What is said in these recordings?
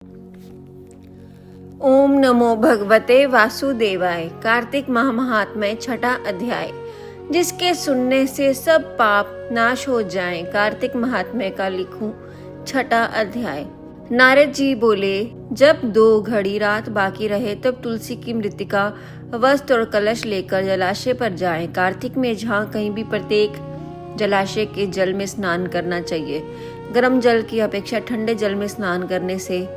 ओम नमो भगवते वासुदेवाय। कार्तिक माह महात्म्य छठा अध्याय। जिसके सुनने से सब पाप नाश हो जाएं। कार्तिक महात्म्य का लिखूं छठा अध्याय। नारद जी बोले, जब 2 घड़ी रात बाकी रहे तब तुलसी की मृतिका, वस्त्र और कलश लेकर जलाशय पर जाएं। कार्तिक में जहाँ कहीं भी प्रत्येक जलाशय के जल में स्नान करना चाहिए। गर्म जल की अपेक्षा ठंडे जल में स्नान करने से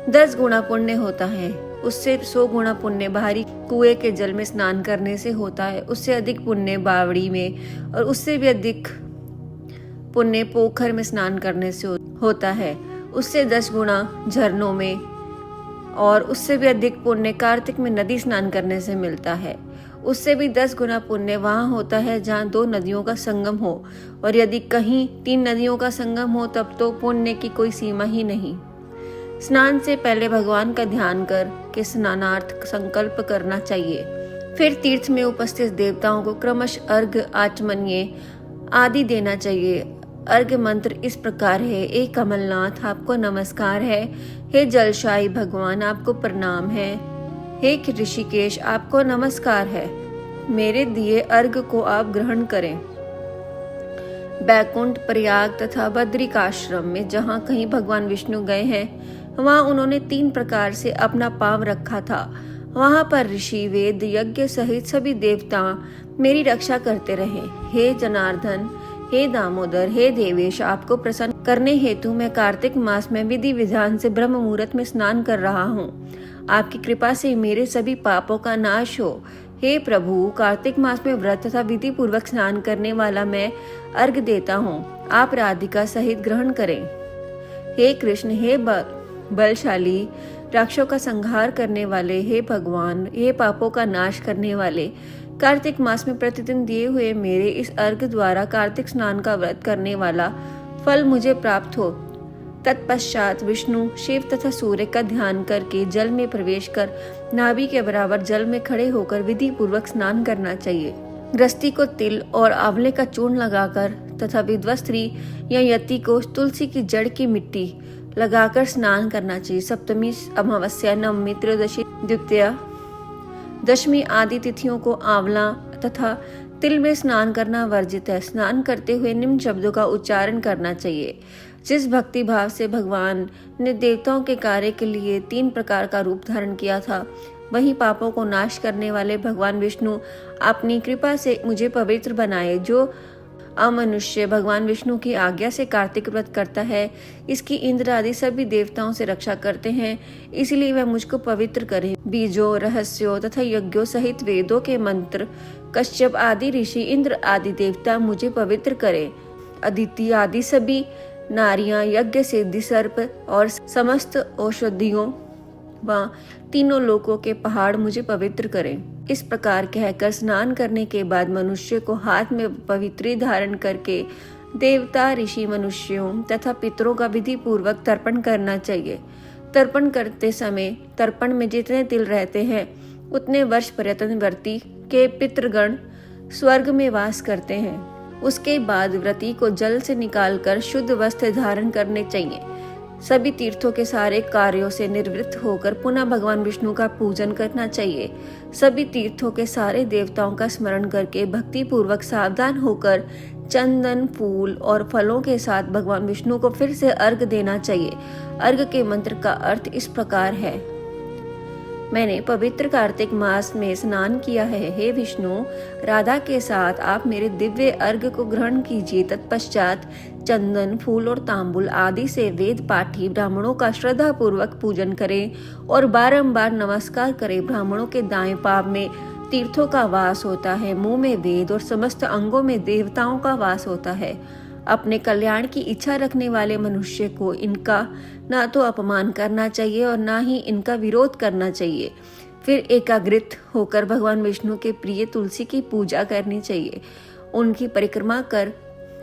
10 गुना पुण्य होता है। उससे 100 गुना पुण्य बाहरी कुएं के जल में स्नान करने से होता है। उससे अधिक पुण्य बावड़ी में और उससे भी अधिक पुण्य पोखर में स्नान करने से होता है। उससे 10 गुना झरनों में और उससे भी अधिक पुण्य कार्तिक में नदी स्नान करने से मिलता है। उससे भी 10 गुना पुण्य वहाँ होता है जहाँ 2 नदियों का संगम हो, और यदि कहीं 3 नदियों का संगम हो तब तो पुण्य की कोई सीमा ही नहीं। स्नान से पहले भगवान का ध्यान कर के स्नानार्थ संकल्प करना चाहिए। फिर तीर्थ में उपस्थित देवताओं को क्रमशः अर्घ्य, आचमन्य आदि देना चाहिए। अर्घ्य मंत्र इस प्रकार है। हे कमलनाथ, आपको नमस्कार है। हे जलशाही भगवान, आपको प्रणाम है। हे ऋषिकेश, आपको नमस्कार है। मेरे दिए अर्घ्य को आप ग्रहण करें। बैकुंठ, प्रयाग तथा बद्रिकाश्रम में जहाँ कहीं भगवान विष्णु गए हैं वहाँ उन्होंने 3 प्रकार से अपना पांव रखा था। वहाँ पर ऋषि, वेद, यज्ञ सहित सभी देवता मेरी रक्षा करते रहे। हे जनार्दन, हे दामोदर, हे देवेश, आपको प्रसन्न करने हेतु मैं कार्तिक मास में विधि विधान से ब्रह्म मुहूर्त में स्नान कर रहा हूँ। आपकी कृपा से मेरे सभी पापों का नाश हो। हे प्रभु, कार्तिक मास में व्रत तथा विधि पूर्वक स्नान करने वाला मैं अर्घ्य देता हूँ। आप राधिका सहित ग्रहण करें। हे कृष्ण, हे बलशाली, राक्षसों का संहार करने वाले, हे भगवान, हे पापों का नाश करने वाले, कार्तिक मास में प्रतिदिन दिए हुए मेरे इस अर्घ्य द्वारा कार्तिक स्नान का व्रत करने वाला फल मुझे प्राप्त हो। तत्पश्चात विष्णु, शिव तथा सूर्य का ध्यान करके जल में प्रवेश कर नाभि के बराबर जल में खड़े होकर विधि पूर्वक स्नान करना चाहिए। गृहस्थी को तिल और आंवले का चूर्ण लगाकर तथा विधवा स्त्री या यति को तुलसी की जड़ की मिट्टी लगाकर स्नान करना चाहिए। सप्तमी, अमावस्या, नवमी, त्रयोदशी, द्वितीया, दशमी आदि तिथियों को आंवला तथा तिल में स्नान करना वर्जित है। स्नान करते हुए निम्न शब्दों का उच्चारण करना चाहिए। जिस भक्ति भाव से भगवान ने देवताओं के कार्य के लिए 3 प्रकार का रूप धारण किया था, वही पापों को नाश करने वाले भगवान विष्णु अपनी कृपा से मुझे पवित्र बनाए। जो अमनुष्य भगवान विष्णु की आज्ञा से कार्तिक व्रत करता है, इसकी इंद्र आदि सभी देवताओं से रक्षा करते हैं, इसलिए वह मुझको पवित्र करें। बीजों, रहस्यों तथा यज्ञों सहित वेदों के मंत्र, कश्यप आदि ऋषि, इंद्र आदि देवता मुझे पवित्र करें। अदिति आदि सभी नारियां, यज्ञ, सिद्धि, सर्प और समस्त औषधियों व तीनों लोकों के पहाड़ मुझे पवित्र करें। इस प्रकार कहकर स्नान करने के बाद मनुष्य को हाथ में पवित्री धारण करके देवता, ऋषि, मनुष्यों तथा पितरों का विधि पूर्वक तर्पण करना चाहिए। तर्पण करते समय तर्पण में जितने तिल रहते हैं उतने वर्ष पर्यटन व्रती के पितृगण स्वर्ग में वास करते हैं। उसके बाद व्रती को जल से निकालकर शुद्ध वस्त्र धारण करने चाहिए। सभी तीर्थों के सारे कार्यों से निवृत्त होकर पुनः भगवान विष्णु का पूजन करना चाहिए। सभी तीर्थों के सारे देवताओं का स्मरण करके भक्ति पूर्वक सावधान होकर चंदन, फूल और फलों के साथ भगवान विष्णु को फिर से अर्घ्य देना चाहिए। अर्घ्य के मंत्र का अर्थ इस प्रकार है। मैंने पवित्र कार्तिक मास में स्नान किया है। हे विष्णु, राधा के साथ आप मेरे दिव्य अर्घ्य को ग्रहण कीजिए। तत्पश्चात चंदन, फूल और तांबुल आदि से वेद पाठी ब्राह्मणों का श्रद्धा पूर्वक पूजन करें और बारंबार नमस्कार करें। ब्राह्मणों के दाएं पांव में तीर्थों का वास होता है, मुंह में वेद और समस्त अंगों में देवताओं का वास होता है। अपने कल्याण की इच्छा रखने वाले मनुष्य को इनका ना तो अपमान करना चाहिए और ना ही इनका विरोध करना चाहिए। फिर एकाग्रित होकर भगवान विष्णु के प्रिय तुलसी की पूजा करनी चाहिए। उनकी परिक्रमा कर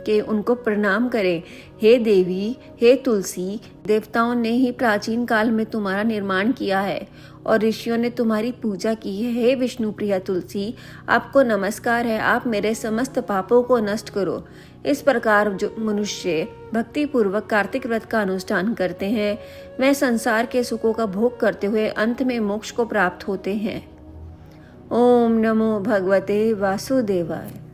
के उनको प्रणाम करें। हे देवी, हे तुलसी, देवताओं ने ही प्राचीन काल में तुम्हारा निर्माण किया है और ऋषियों ने तुम्हारी पूजा की है। हे विष्णु प्रिया तुलसी, आपको नमस्कार है, आप मेरे समस्त पापों को नष्ट करो। इस प्रकार जो मनुष्य भक्ति पूर्वक कार्तिक व्रत का अनुष्ठान करते हैं, वे संसार के सुखों का भोग करते हुए अंत में मोक्ष को प्राप्त होते हैं। ओम नमो भगवते वासुदेवाय।